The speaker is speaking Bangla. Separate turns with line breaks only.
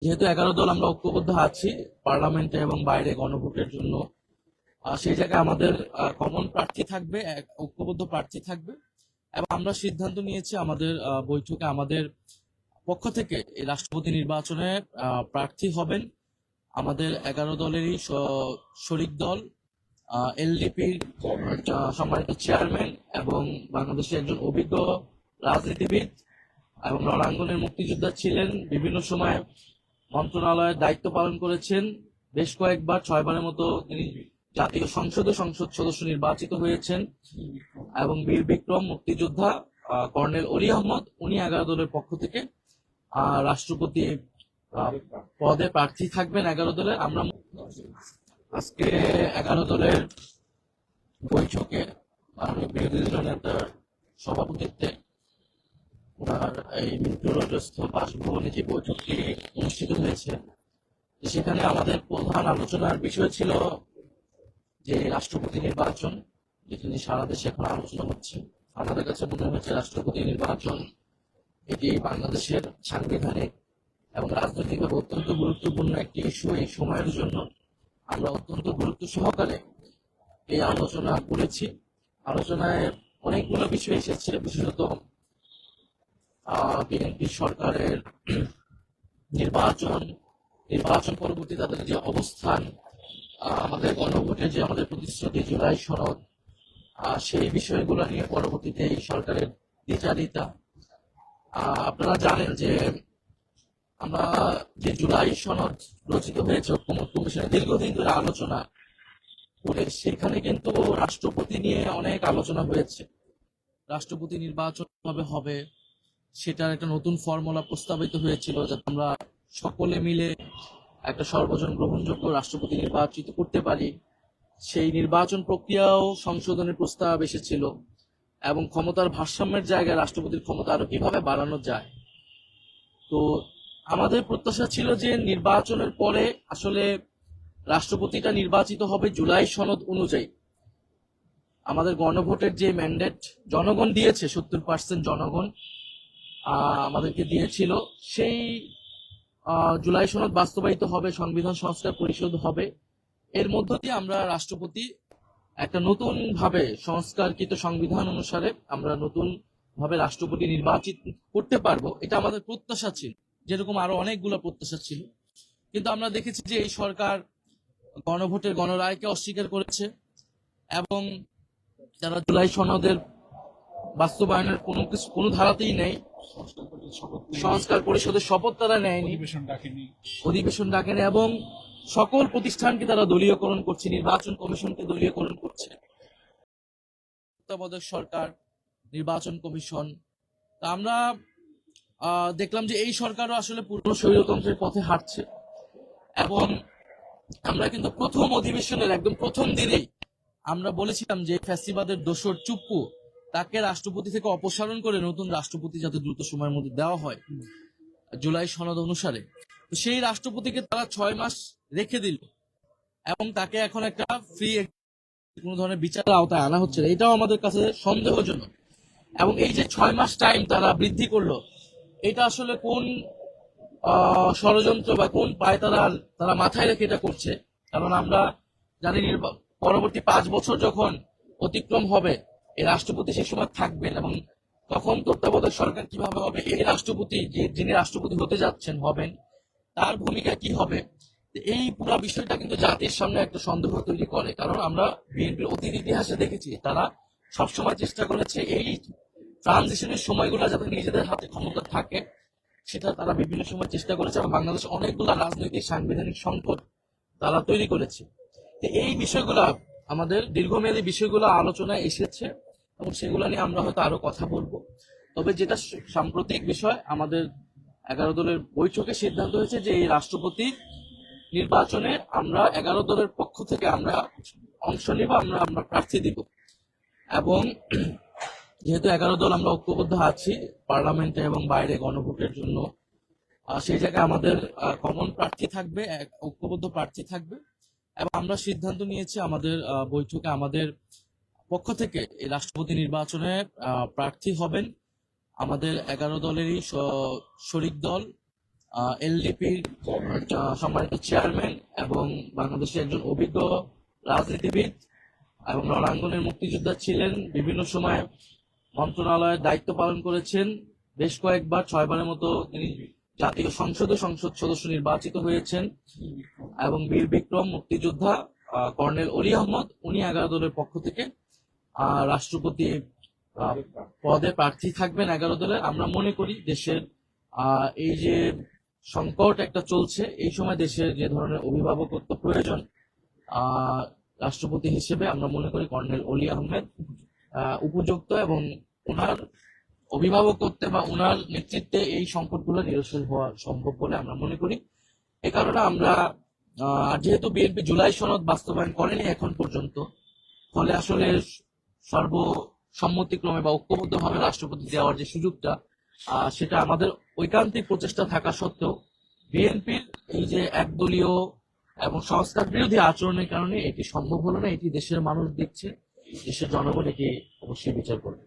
যেহেতু 11 দল আমরা ঐক্যবদ্ধ আছি পার্লামেন্টে এবং বাইরে গণভোটের জন্য, সেই জায়গায় আমাদের কমন প্রার্থী থাকবে, ঐক্যবদ্ধ প্রার্থী থাকবে। এবং আমরা সিদ্ধান্ত নিয়েছি আমাদের বৈঠকে আমাদের পক্ষ থেকে এই রাষ্ট্রপতি নির্বাচনে প্রার্থী হবেন আমাদের 11 দলেরই শরিক দল, এলডিপির সম্মানিত চেয়ারম্যান এবং বাংলাদেশের একজন অভিজ্ঞ রাজনীতিবিদ এবং রণাঙ্গনের মুক্তিযোদ্ধা ছিলেন, বিভিন্ন সময় মন্ত্রণালয়ের দায়িত্ব পালন করেছেন, বেশ কয়েকবার 6বারের মতো তিনি জাতীয় সংসদ সদস্য নির্বাচিত হয়েছেন এবং বীর বিক্রম মুক্তিযোদ্ধা কর্নেল অলি আহমদ, উনি 11 দলের পক্ষ থেকে রাষ্ট্রপতি পদে প্রার্থী থাকবেন 11 দলের। আমরা আজকে 11 দলের বৈঠকে মাননীয় বিরোধী দল নেতার সভাপতিত্বে ওনার এই মৃত্যুরোধস্থ বাসভবনে যে বৈঠকটি অনুষ্ঠিত হয়েছে, সেখানে আমাদের প্রধান আলোচনার বিষয় ছিল যে রাষ্ট্রপতি নির্বাচন, যেখানে সারা দেশে এখন আলোচনা হচ্ছে। আমাদের কাছে মনে হচ্ছে রাষ্ট্রপতি নির্বাচন এটি বাংলাদেশের সাংবিধানিক এবং রাজনৈতিকভাবে অত্যন্ত গুরুত্বপূর্ণ একটি ইস্যু। এই সময়ের জন্য আমরা অত্যন্ত গুরুত্ব সহকারে এই আলোচনা করেছি। আলোচনায় অনেকগুলো বিষয় এসেছে, বিশেষত বিএনপি সরকারের নির্বাচন পরবর্তী তাদের যে অবস্থান, আমাদের গণভোটে যে আমাদের প্রতিশ্রুতি জুলাই সনদ, সেই বিষয়গুলো নিয়ে পরবর্তীতে এই সরকারের দ্বিচারিতা। আপনারা জানেন যে আমরা যে জুলাই সনদ রচিত হয়েছে ঐক্যমত্য কমিশনে দীর্ঘদিন ধরে আলোচনা করে, সেখানে কিন্তু রাষ্ট্রপতি নিয়ে অনেক আলোচনা হয়েছে। রাষ্ট্রপতি নির্বাচন কিভাবে হবে সেটার একটা নতুন ফর্মুলা প্রস্তাবিত হয়েছিল, যাতে আমরা সকলে মিলে একটা সর্বজন গ্রহণযোগ্য রাষ্ট্রপতি নির্বাচিত করতে পারি। সেই নির্বাচন প্রক্রিয়াও সংশোধনের প্রস্তাব এসেছিল এবং ক্ষমতার ভারসাম্যের জায়গায় রাষ্ট্রপতির ক্ষমতা আরো কিভাবে বাড়ানো যায়। তো আমাদের প্রত্যাশা ছিল যে নির্বাচনের পরে আসলে রাষ্ট্রপতিটা নির্বাচিত হবে জুলাই সনদ অনুযায়ী। আমাদের গণভোটের যে ম্যান্ডেট জনগণ দিয়েছে, 70% জনগণ আমাদেরকে দিয়েছিল, সেই জুলাই সনদ বাস্তবায়িত হবে, সংবিধান সংস্কার পরিষদ হবে। এর মধ্য দিয়ে আমরা রাষ্ট্রপতি একটা নতুন ভাবে সংস্কারকৃত সংবিধান অনুসারে আমরা নতুন ভাবে রাষ্ট্রপতি নির্বাচিত করতে পারবো, এটা আমাদের প্রত্যাশা ছিল। যেরকম আরো অনেকগুলো প্রত্যাশা ছিল, কিন্তু আমরা দেখেছি যে এই সরকার গণভোটের গণরায়কে অস্বীকার করেছে এবং যারা জুলাই সনদের বাস্তবায়নের কোনো ধারাতেই নেই। সংস্কার পরিষদের শপথ তারা নেয়নি, অধিবেশন ডাকেনি এবং সকল প্রতিষ্ঠানকে তারা দলীয়করণ করছে, নির্বাচন কমিশনকে দলীয়করণ করছে। তত্ত্বাবধায়ক সরকার, নির্বাচন কমিশন। তা আমরা দেখলাম যে এই সরকারও আসলে পুরনো স্বৈরতন্ত্রের পথে হাঁটছে এবং আমরা কিন্তু প্রথম অধিবেশনের একদম প্রথম দিনেই আমরা বলেছিলাম যে ফ্যাসিবাদের দোসর চুপ্পু, তাকে রাষ্ট্রপতি থেকে অপসারণ করে নতুন রাষ্ট্রপতি যাতে দ্রুত সময়ের মধ্যে দেওয়া হয় জুলাই সনদ অনুসারে। তো সেই রাষ্ট্রপতিকে তারা 6 মাস রেখে দিল এবং তাকে এখন একটা ফ্রি কোন ধরনের বিচারের আওতায় আনা হচ্ছে না, এটাও আমাদের কাছে সন্দেহজনক। এবং এই যে 6 মাস টাইম তারা বৃদ্ধি করলো, এটা আসলে কোন ষড়যন্ত্র বা কোন পায় তারা মাথায় রেখে এটা করছে। কারণ আমরা জানি পরবর্তী 5 বছর যখন অতিক্রম হবে, এই রাষ্ট্রপতি সে সময় থাকবেন এবং তখন তত্ত্বাবধায়ক সরকার কিভাবে হবে, এই রাষ্ট্রপতি যিনি রাষ্ট্রপতি হতে যাচ্ছেন হবেন, তার ভূমিকা কি হবে, এই পুরো বিষয়টা কিন্তু জাতির সামনে একটা সন্দেহ তৈরি করে। কারণ আমরা বিএনপির অতীত ইতিহাসে দেখেছি তারা সবসময় চেষ্টা করেছে এই ট্রানজিশনের সময়গুলো যাতে নিজেদের হাতে ক্ষমতা থাকে, সেটা তারা বিভিন্ন সময় চেষ্টা করেছে এবং বাংলাদেশ অনেকগুলো রাজনৈতিক সাংবিধানিক সংকট তারা তৈরি করেছে। এই বিষয়গুলো আমাদের দীর্ঘমেয়াদী বিষয়গুলো আলোচনায় এসেছে এবং সেগুলো নিয়ে আমরা হয়তো আরো কথা বলবো। তবে যেটা সাম্প্রতিক বিষয়, আমাদের 11 দলের বৈঠকে সিদ্ধান্ত হয়েছে যে এই রাষ্ট্রপতি নির্বাচনে আমরা 11 দলের পক্ষ থেকে আমরা অংশ নিব, আমরা প্রার্থী দিব। এবং যেহেতু 11 দল আমরা ঐক্যবদ্ধ আছি পার্লামেন্টে এবং বাইরে গণভোটের জন্য, সেই জায়গায় আমাদের কমন প্রার্থী থাকবে, ঐক্যবদ্ধ প্রার্থী থাকবে। এবং আমরা সিদ্ধান্ত নিয়েছি আমাদের বৈঠকে আমাদের পক্ষ থেকে এই রাষ্ট্রপতি নির্বাচনে প্রার্থী হবেন আমাদের 11 দলেরই শরিক দল, এলডিপির সম্মানিত চেয়ারম্যান এবং বাংলাদেশের একজন অভিজ্ঞ রাজনীতিবিদ এবং রণাঙ্গনের মুক্তিযোদ্ধা ছিলেন। বিভিন্ন সময় মন্ত্রণালয়ের দায়িত্ব পালন করেছেন। বেশ কয়েকবার 6বারের মতো তিনি জাতীয় সংসদ সদস্য নির্বাচিত হয়েছেন। এবং বীর বিক্রম মুক্তিযোদ্ধা কর্নেল অলি আহমদ, উনি 11 দলের পক্ষ থেকে রাষ্ট্রপতি পদে প্রার্থী থাকবেন 11 দলের। আমরা মনে করি দেশের এই যে সংকট একটা চলছে, এই সময় দেশের যে ধরনের অভিভাবকত্ব প্রয়োজন রাষ্ট্রপতি হিসেবে, আমরা মনে করি কর্নেল অলি আহমেদ উপযুক্ত এবং ওনার অভিভাবকত্বে বা ওনার নেতৃত্বে এই সংকটগুলো নিরসন হওয়া সম্ভব বলে আমরা মনে করি। এ কারণে আমরা যেহেতু বিএনপি জুলাই সনদ বাস্তবায়ন করেনি এখন পর্যন্ত, ফলে আসলে সর্বসম্মতিক্রমে বা ঐক্যবদ্ধভাবে রাষ্ট্রপতি দেওয়ার যে সুযোগটা, সেটা আমাদের ঐকান্তিক প্রচেষ্টা থাকা সত্ত্বেও বিএনপির এই যে একদলীয় এবং সংস্কার বিরোধী আচরণের কারণে এটি সম্ভব হলো না। এটি দেশের মানুষ দেখছে, দেশের জনগণ এটি অবশ্যই বিচার করবে।